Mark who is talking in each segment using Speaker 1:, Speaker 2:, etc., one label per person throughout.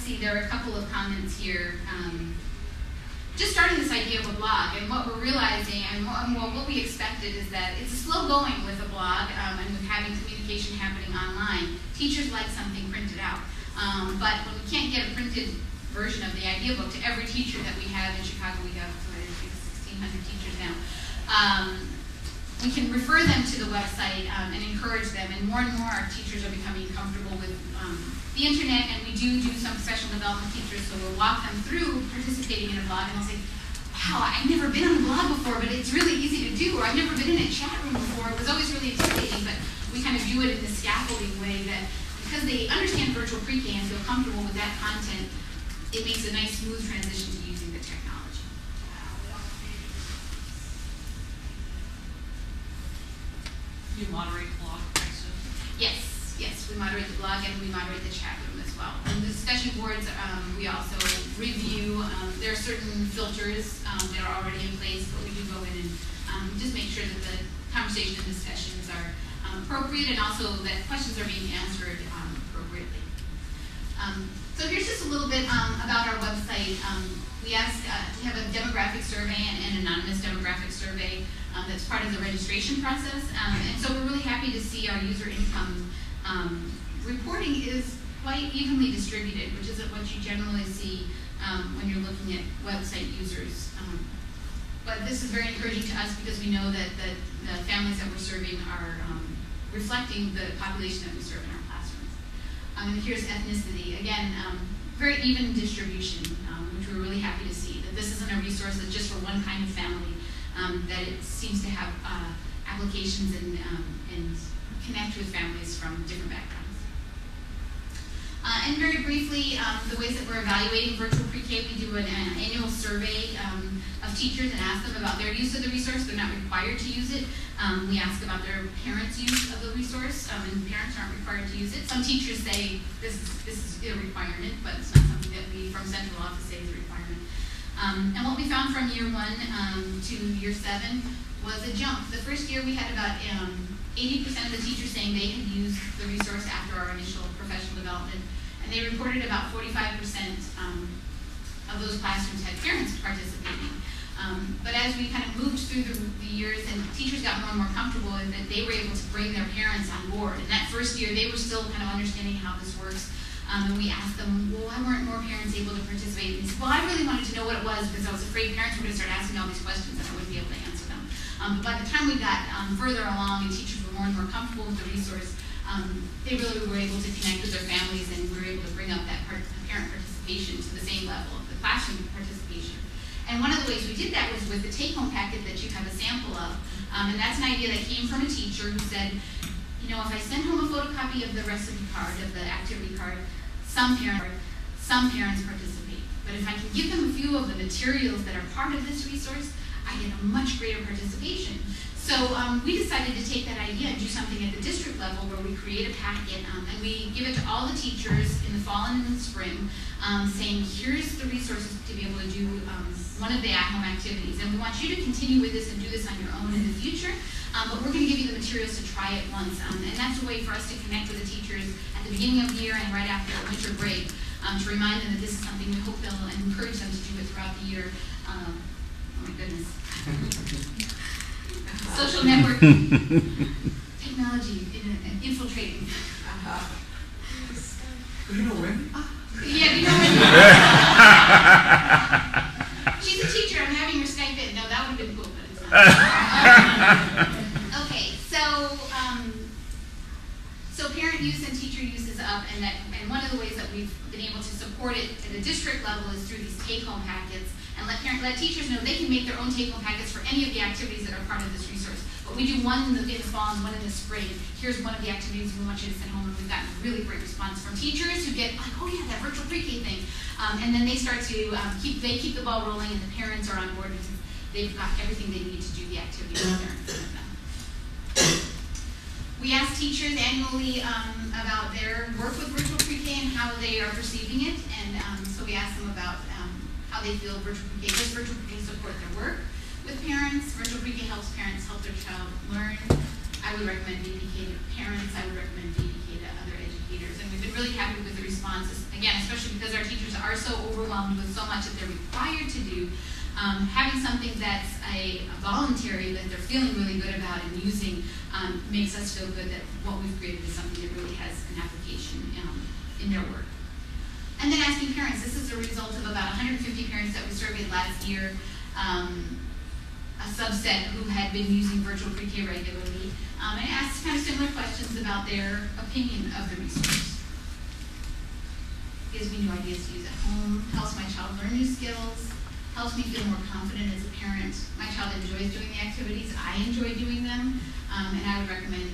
Speaker 1: see, there are a couple of comments here. Just starting this idea of a blog, and what we're realizing, and what we expected is that it's a slow going with a blog, and with having communication happening online. Teachers like something printed out, but when we can't get a printed version of the idea book to every teacher that we have in Chicago, we have 1,600 teachers now. We can refer them to the website and encourage them, and more our teachers are becoming comfortable with the internet, and we do some special development teachers, so we'll walk them through participating in a blog, and they'll say, wow, I've never been on a blog before, but it's really easy to do, or I've never been in a chat room before, it was always really intimidating, but we kind of do it in this scaffolding way that because they understand virtual pre-K and feel comfortable with that content, it makes a nice smooth transition to using the technology.
Speaker 2: You moderate the blog, I assume?
Speaker 1: Yes, we moderate the blog and we moderate the chat room as well. And the discussion boards, we also review. There are certain filters that are already in place, but we do go in and just make sure that the conversation and discussions are appropriate, and also that questions are being answered appropriately. So here's just a little bit about our website. We have a demographic survey and an anonymous demographic survey that's part of the registration process. And so we're really happy to see our user income reporting is quite evenly distributed, which isn't what you generally see when you're looking at website users. But this is very encouraging to us because we know that the families that we're serving are reflecting the population that we serve in our classrooms. And here's ethnicity. Again, very even distribution, which we're really happy to see. That this isn't a resource that's just for one kind of family, that it seems to have applications and connect with families from different backgrounds. And very briefly, the ways that we're evaluating virtual pre-K, we do an annual survey of teachers and ask them about their use of the resource. They're not required to use it. We ask about their parents' use of the resource, and parents aren't required to use it. Some teachers say this is a requirement, but it's not something that we from central office say is a requirement. And what we found from year 1 to year 7 was a jump. The first year we had about 80% of the teachers saying they had used the resource after our initial professional development, and they reported about 45% of those classrooms had parents participating. But as we kind of moved through the years and teachers got more and more comfortable and that they were able to bring their parents on board, and that first year they were still kind of understanding how this works, and we asked them, well, why weren't more parents able to participate? And they said, well, I really wanted to know what it was because I was afraid parents were going to start asking all these questions and I wouldn't be able to answer them. But by the time we got further along and teachers were more and more comfortable with the resource, they really were able to connect with their families, and we were able to bring up that parent participation to the same level of the classroom participation. And one of the ways we did that was with the take-home packet that you have a sample of. And that's an idea that came from a teacher who said, you know, if I send home a photocopy of the recipe card, of the activity card, some parents participate. But if I can give them a few of the materials that are part of this resource, I get a much greater participation. So we decided to take that idea and do something at the district level where we create a packet and we give it to all the teachers in the fall and in the spring, saying here's the resources to be able to do one of the at-home activities. And we want you to continue with this and do this on your own in the future, but we're going to give you the materials to try it once. And that's a way for us to connect with the teachers at the beginning of the year and right after winter break to remind them that this is something we hope they'll encourage them to do it throughout the year. Oh my goodness. Social network technology infiltrating.
Speaker 3: Do you know when?
Speaker 1: Yeah, do you know when? She's a teacher. I'm having her Skype in. No, that would have been cool, but it's not. Okay, so parent use and teacher use is up, and one of the ways that we've been able to support it at a district level is through these take-home packets, and let teachers know they can make their own take-home packets for any of the activities that are part of this resource. But we do one in the fall and one in the spring. Here's one of the activities we want you to send home, and we've gotten a really great response from teachers who get like, oh yeah, that virtual pre-K thing, and then they start to keep the ball rolling, and the parents are on board because they've got everything they need to do the activity with their in front of them. We ask teachers annually about their work with virtual pre-K and how they are perceiving it, and so we ask them about how they feel virtual pre-K. Does virtual pre-K support their work with parents? Virtual pre-K helps parents help their child learn. I would recommend VPK to parents. I would recommend VPK to other educators. And we've been really happy with the responses. Again, especially because our teachers are so overwhelmed with so much that they're required to do. Having something that's a voluntary, that they're feeling really good about and using, makes us feel good that what we've created is something that really has an application in their work. And then asking parents. This is a result of about 150 parents that we surveyed last year, a subset who had been using virtual pre-K regularly, and asked kind of similar questions about their opinion of the resource. Gives me new ideas to use at home, helps my child learn new skills, helps me feel more confident as a parent. My child enjoys doing the activities, I enjoy doing them, and I would recommend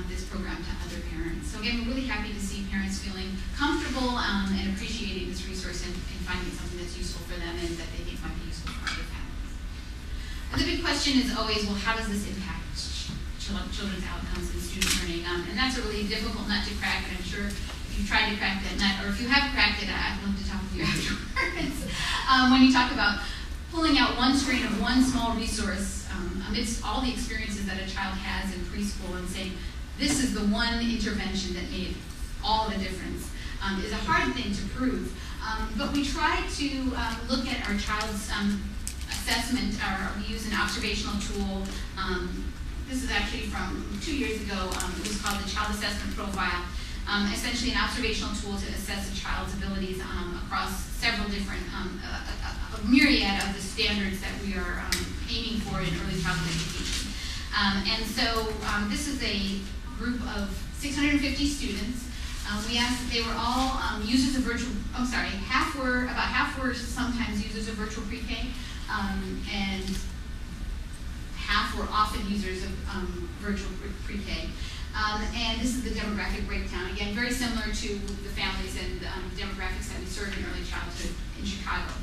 Speaker 1: this program to other parents. So again, we're really happy to see parents feeling comfortable and appreciating this resource and finding something that's useful for them and that they think might be useful for other families. And the big question is always, well, how does this impact children's outcomes and student learning? And that's a really difficult nut to crack, and I'm sure if you've tried to crack that nut, or if you have cracked it, I'd love to talk with you afterwards. When you talk about pulling out one strain of one small resource amidst all the experiences that a child has in preschool and saying, this is the one intervention that made all the difference, is a hard thing to prove. But we try to look at our child's assessment, or we use an observational tool. This is actually from 2 years ago. It was called the Child Assessment Profile. Essentially an observational tool to assess a child's abilities across several different, a myriad of the standards that we are aiming for in early childhood education. And so this is a group of 650 students. We asked that they were all users of virtual, about half were sometimes users of virtual pre-K, and half were often users of virtual pre-K. And this is the demographic breakdown. Again, very similar to the families and demographics that we serve in early childhood in Chicago.